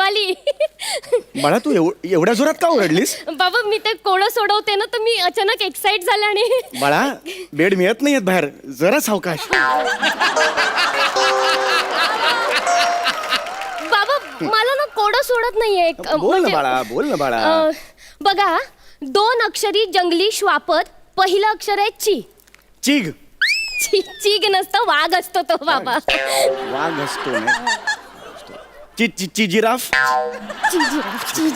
शिवाली. बाळा तू एवढ्या जोरात का ओरडलीस? बाबा मी ते कोडं सोडवते ना, तर मी अचानक एक्साइट झाले आणि बाळा बेड मिळत नाहीयेत बाहेर, जरा सावकाश. बाबा मला ना कोडं सोडत नाहीये. बोल ना बाळा, बोल ना बाळा. बघा, 2 अक्षरी जंगली श्वापद, पहिलं अक्षर आहे ची. चिग. चीग नसतं, वाघ असतो तो बाबा. वाघ असतो ना. जिराफ.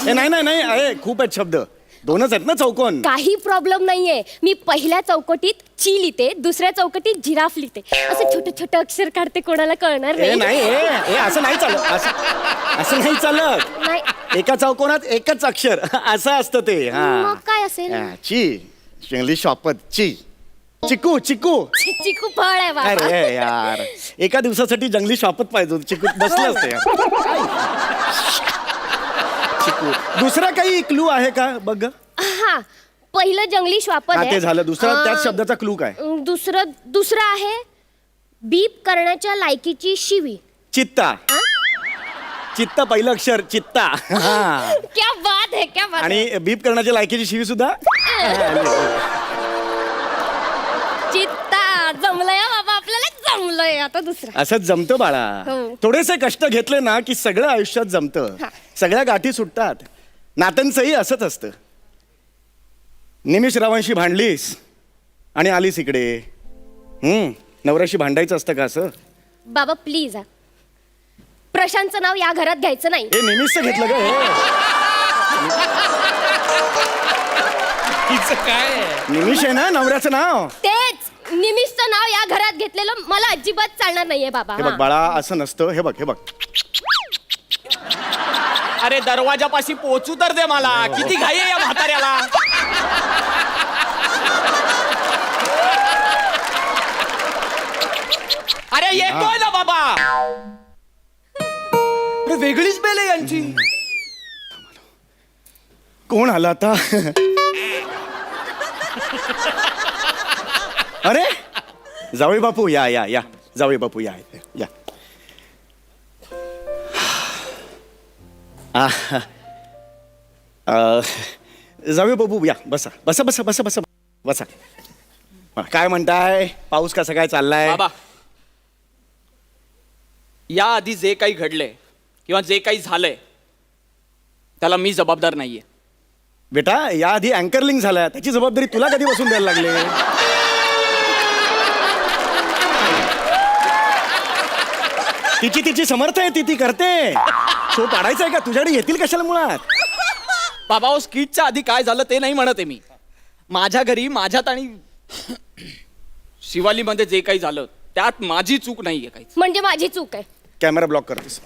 नाही नाही नाही आहे, खूप आहेत शब्द, 2च आहेत ना चौकोन. काही प्रॉब्लेम नाहीये. मी पहिल्या चौकटीत ची लिहिते, दुसऱ्या चौकटीत जिराफ लिहिते. असं छोटे छोटे अक्षर काढते, कोणाला कळणार ए नाही. नाही, असं नाही चालत, असं नाही चालत. नाही. एका चौकोनात एकच अक्षर असं असतं ते. मग काय असेल? ची, इंग्लिश शॉपत ची. चिकू. चिकू फळ आहे बाबा. अरे यार, एका दिवसासाठी जंगली शॉपत पाहिजे, चिकू बसलं असतं यार. चिकू. दुसरा काही क्लू आहे का बघ? हा, पहिलं जंगली श्वापद ते झालं. दुसरा त्याच शब्दाचा क्लू काय? दुसरं आहे बीप करण्याच्या लायकीची शिवी. चित्ता. चित्ता पहिलं अक्षर, चित्ता. क्या बात है, क्या बात. आणि बीप करण्याच्या लायकीची शिवी सुद्धा. चित्ता जमलंय बाबा, आपल्याला जमलंय. आता दुसरा. असंच जमतं बाळा. हो. थोडेसे कष्ट घेतले ना की सगळं आयुष्यात जमतं. सगळ्या गाठी सुटतात. नात्यांचंही असंच असतं. निमिष रावांशी भांडलीस आणि आलीस इकडे. नवऱ्याशी भांडायचं असतं का असं? बाबा प्लीज, प्रशांतचं नाव या घरात घ्यायचं नाही. हे निमिषचं घेतलं ग हे. काय निमिष आहे ना नवऱ्याचं नाव. तेच, निमिषचं नाव या घरात घेतलेलं मला अजिबात चालणार नाहीये बाबा. हे बघ बाळा, असं नसतं. हे बघ. अरे दरवाजापाशी पोहोचू तर दे मला. किती घाई आहे या म्हाताऱ्याला. अरे येतोय ना बाबा. अरे वेगळीच बेल आहे यांची. कोण आला आता? अरे जावई बापू, या या या. जावई बापू या या. जावई बापू या, बसा बसा बसा बसा बसा बसा. काय म्हणताय? पाऊस कसा काय चाललाय? बाबा, या आधी जे काही घडलंय किंवा जे काही झालंय त्याला मी जबाबदार नाहीये. बेटा, याआधी अँकरलिंग झाला, त्याची जबाबदारी तुला कधी बसून द्यायला लागले? तिची समर्थ आहे, ती करते. शो पाडायचा आहे का? तुझ्याकडे येतील कशाला मुळात? बाबा, ओ स्किटच्या आधी काय झालं ते नाही म्हणत आहे मी. माझ्या घरी, माझ्यात आणि शिवालीमध्ये जे काही झालं त्यात माझी चूक नाहीये काहीच. म्हणजे माझी चूक आहे. कॅमेरा ब्लॉक करतेस.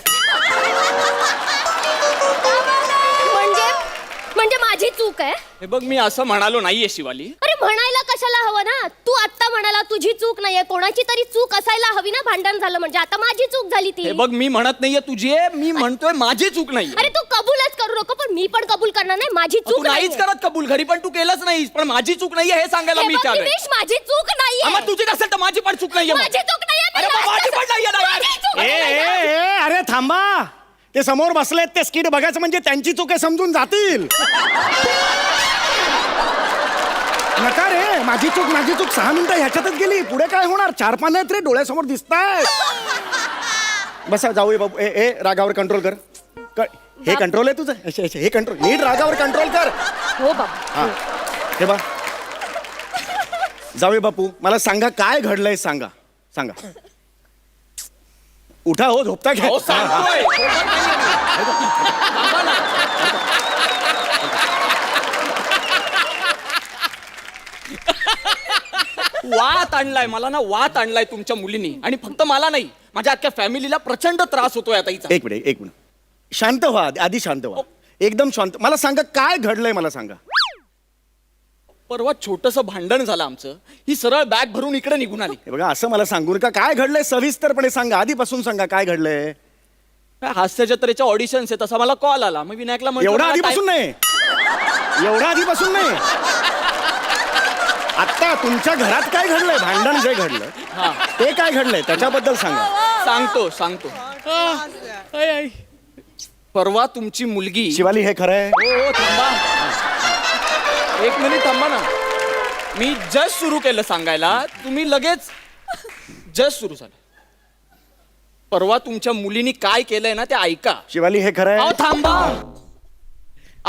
म्हणजे माझी चूक आहे. हे बघ, मी असं म्हणालो नाहीये शिवाली. अरे म्हणायला कशाला हवं ना? तू आत्ता म्हणाला तुझी चूक नाहीये, कोणाची तरी चूक असायला हवी ना. भांडण झालं म्हणजे आता माझी चूक झाली ती. हे बघ, मी म्हणत नाहीये तुझी आहे, मी म्हणतोय माझी चूक नाही. अरे तू कबूलच करू नको, पण मी पण कबूल करणार नाही माझी तू चूक नाहीच करत कबूल. घरी पण तू केलंच नाहीस, पण माझी चूक नाहीये हे सांगायला मी चाललोय. माझी चूक नाहीये. मग तुझी नसेल तर माझी पण चूक नाहीये. माझी चूक नाहीये. अरे मग माझी पण नाहीये ना यार. ए, अरे थांबा. ते समोर बसलेत, ते स्किट बघायचं म्हणजे त्यांची चूक आहे समजून जातील. नका रे, माझी चूक 6 मिनिटं ह्याच्यातच गेली. पुढे काय होणार? 4 पानं आहेत रे, डोळ्यासमोर दिसताय. बसा जाऊ बाबू. ए रागावर कंट्रोल कर. हे कंट्रोल आहे तुझं? हे कंट्रोल नीट, रागावर कंट्रोल कर. हो बाबा. हा, हे बा जाऊ बापू, मला सांगा काय घडलंय? सांगा. उठा हो, झोपता घ्या. अहो, सांगतोय. वात आणलाय मला ना, वात आणलाय तुमच्या मुलीने. आणि फक्त मला नाही, माझ्या अख्ख्या फॅमिलीला प्रचंड त्रास होतोय आता हिचा. एक मिनिट. शांत व्हा, आधी शांत व्हा. एकदम शांत. मला सांगा काय घडलंय, मला सांगा. परवा छोटंसं भांडण झालं आमचं. ही सरळ बॅग भरून इकडे निघून आली. हे बघा, असं मला सांगू नका. काय घडलंय सविस्तरपणे सांगा, आधीपासून सांगा काय घडलंय. हास्य जत्रेच्या ऑडिशन्स आहेत, तसा मला कॉल आला. मग विनायकला म्हटलं, एवढा मला आधीपासून नाही. आता तुमच्या घरात काय घडलंय? भांडण जे घडलं ते काय घडलंय त्याच्याबद्दल सांगा. सांगतो. परवा तुमची मुलगी शिवाली हे खरं आहे? हो थांबा, एक मिनिट थांबा ना. मी जस्ट सुरू केलं सांगायला, तुम्ही लगेच जस्ट सुरू झालं. परवा तुमच्या मुलीनी काय केलंय ना ते ऐका. शिवाली हे खरं अहो आहे? थांबा,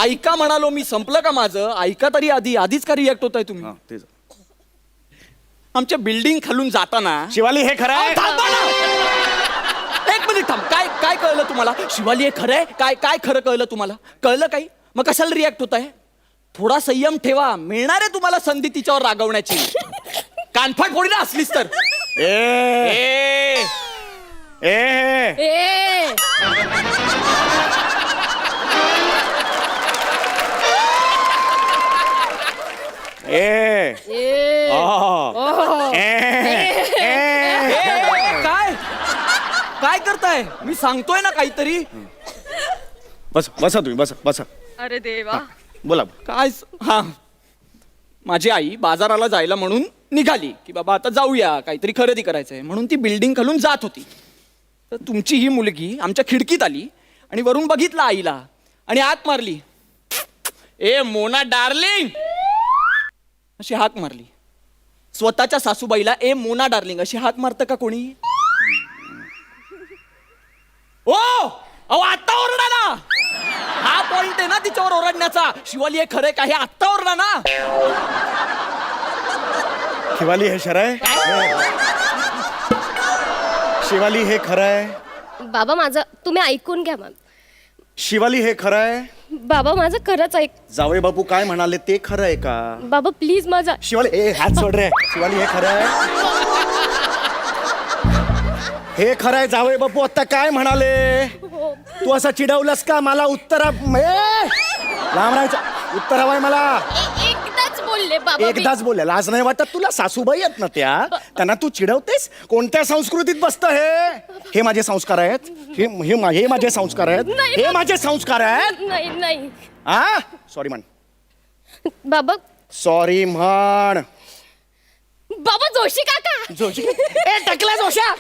ऐका म्हणालो मी. संपलं का माझं? ऐका तरी आधीच का रिॲक्ट होताय तुम्ही? हा, तेच. आमच्या बिल्डिंग खालून जाताना शिवाली हे खरं आहे? थांबा ना. एक मिनिट थांब. काय काय कळलं तुम्हाला? शिवाली हे खरं आहे? काय काय खरं कळलं तुम्हाला? कळलं काही? मग कशाला रिॲक्ट होत आहे? थोडा संयम ठेवा, मिळणार आहे तुम्हाला संधी तिच्यावर रागवण्याची. कानफाट फोडी ना असलीस तर. ए ए ए ए ए आ. काय काय करताय? मी सांगतोय ना काहीतरी. बसा तुम्ही, बसा. अरे देवा. बोला. काय हा, माझी आई बाजाराला जायला म्हणून निघाली की बाबा आता जाऊया, काहीतरी खरेदी करायचंय म्हणून ती बिल्डिंग खालून जात होती. तर तुमची ही मुलगी आमच्या खिडकीत आली आणि वरून बघितलं आईला आणि हाक मारली. ए मोना डार्लिंग अशी हाक मारली. स्वतःच्या सासूबाईला ए मोना डार्लिंग अशी हाक मारतं का कोणी? ओ अहो आत्ता ओरडा ना. हा पॉइंट आहे ना तिच्यावर ओरडण्याचा. शिवाली हे खरं का हे आत्ता ओरडा ना. शिवाली हे खरं आहे? शिवाली हे खरं आहे? बाबा माझं तुम्ही ऐकून घ्या मग. शिवाली हे खरं आहे? बाबा माझं खरंच ऐक. जावई बापू काय म्हणाले ते खरं आहे का? बाबा प्लीज माझा. शिवाली ए हात सोड रे. शिवाली हे खरं आहे? हे खरं आहे? जावई बापू आता काय म्हणाले? तू असं चिडवलंस का मला? उत्तर लांब राहायचं. उत्तर हवंय मला. एकदाच बोलले बाबा. एकदाच बोलले. लाज नाही वाटत तुला? सासूबाई आहेत ना त्या, त्यांना तू चिडवतेस? कोणत्या संस्कृतीत बसतं हे? हे माझे संस्कार आहेत. हे माझे संस्कार आहेत. नाही, हे माझे संस्कार आहेत. नाही हा सॉरी म्हण. बाबा. सॉरी म्हण. बाबा जोशी काका. जोशी ए टकला जोशा.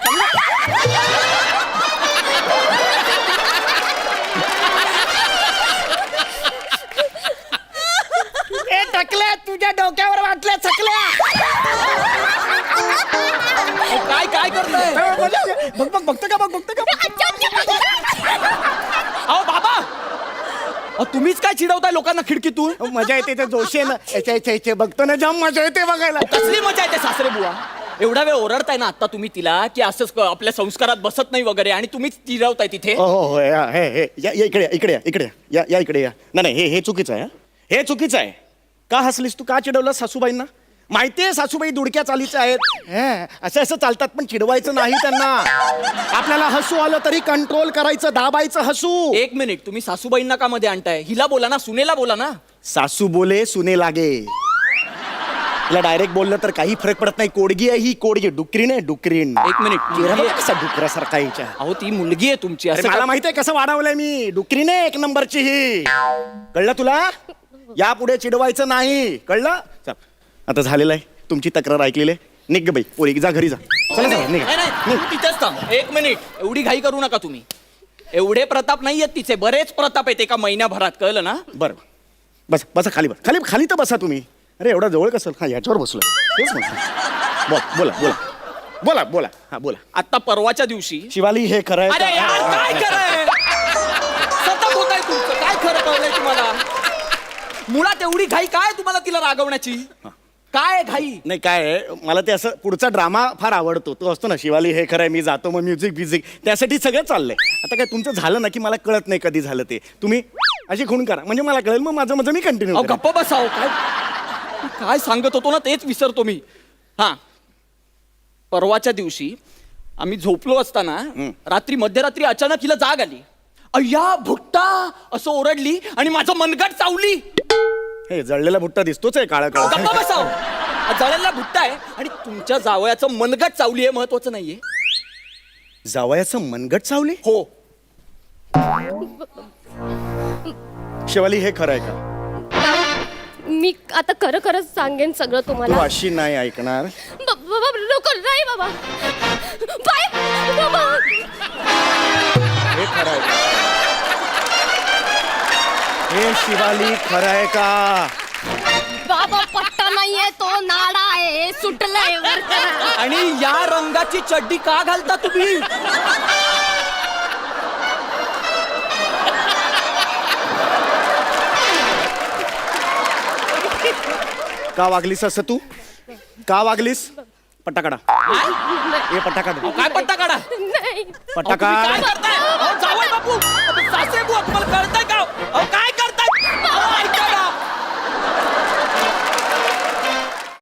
ए टकल्या तुझ्या डोक्यावर वाटल्या चकल्या. काय काय करताय? बघतो का? अहो बाबा, तुम्हीच काय चिडवताय लोकांना खिडकीतून? मजा येते ते जोशी आहे ना. याच्या बघतो ना जाम मजा येते बघायला. कसली मजा येते सासरे बुवा? एवढा वेळ ओरडताय ना आता तुम्ही तिला की असंच आपल्या संस्कारात बसत नाही वगैरे आणि तुम्हीच चिडवताय तिथे. हो हे या इकडे या. नाही हे चुकीचं आहे. हे चुकीचं आहे. का हसलीस तू? का चिडवलं सासूबाईंना? माहितीये सासूबाई दुडक्या चालीच्या आहेत. असं चालतात पण चिडवायचं नाही त्यांना. आपल्याला हसू आलं तरी कंट्रोल करायचं, दाबायचं हसू. एक मिनिट, तुम्ही सासूबाईंना का मध्ये आणताय? हिला बोला ना, सुनेला बोला ना. सासू बोले सुने लागे. तिला डायरेक्ट बोललं तर काही फरक पडत नाही. कोडगी आहे ही, कोडगी. डुकरीन आहे डुकरीन. एक मिनिट, चेहरा बघ कसा डुकरासारखा हिच्या. अहो ती मुलगी आहे तुमची. अरे असं मला का- माहितीये कसं वाढवलंय मी. डुकरीने एक नंबरची ही. कळलं तुला? यापुढे चिडवायचं नाही. कळलं? चल आता झालेलं आहे. तुमची तक्रार ऐकलेली आहे. निघ ग बाई पोरी, जा घरी जा. चला नाही, निघ. नाही, तू तिथेच थांब. एक मिनिट, एवढी घाई करू नका तुम्ही. एवढे प्रताप नाही आहेत तिचे, बरेच प्रताप आहेत एका महिन्याभरात. कळलं ना? बरं बसा खाली. खाली तर बसा तुम्ही. अरे एवढा जवळ कसं? हा याच्यावर बसलो. तेच म्हटलं. बोला. हा बोला. आता परवाच्या दिवशी. शिवाली हे खरं आहे अरे यार का? काय खरंय? सतत होत आहे तुमचं. काय खरं कळलंय तुम्हाला? मुळात एवढी घाई काय तुम्हाला तिला रागवण्याची? काय घाई? नाही काय आहे, मला ते असं पुढचा ड्रामा फार आवडतो. तो असतो ना शिवाली हे खरं आहे, मी जातो, मग म्युझिक त्यासाठी सगळं चाललंय. आता काय तुमचं झालं ना की मला कळत नाही कधी झालं ते. तुम्ही अशी खूण करा म्हणजे मला कळेल, मग माझं मी कंटिन्यू. अहो गप्प बसाव. काय सांगत होतो ना तेच विसरतो मी. हा, परवाच्या दिवशी आम्ही झोपलो असताना रात्री मध्यरात्री अचानक हिला जाग आली. अय्या भुट्टा असं ओरडली आणि माझं मनगट चावली. हे जळलेला भुट्टा दिसतोच आहे काळा काळा. गप्पा बसाव. जळलेला भुट्टा आहे आणि तुमच्या जावयाचं मनगट चावली आहे. महत्वाचं नाहीये. जावयाचं मनगट चावली? हो. शिवाली हे खरं आहे का? मी आता खरंच सांगेन सगळं तू तुम्हाला. अशी नाही ऐकणार. बाबा नको नाही बाबा. बाय बाबा. हे खरं आहे. हे शिवाली खरं आहे का? बाबा पट्टा नाहीये, तो नाडा आहे, सुटलंय वर करा. आणि या रंगाची चड्डी का घालता तुम्ही? का वागलीस असं तू? का वागलीस? पट्टा काढा. ए पट्टा काढ. काय पट्टा काढा? नाही. पट्टा काय काढ. करताय? अहो, जावई बापू, सासरे बुवा, तुम्हाला कळतंय का? अहो, काय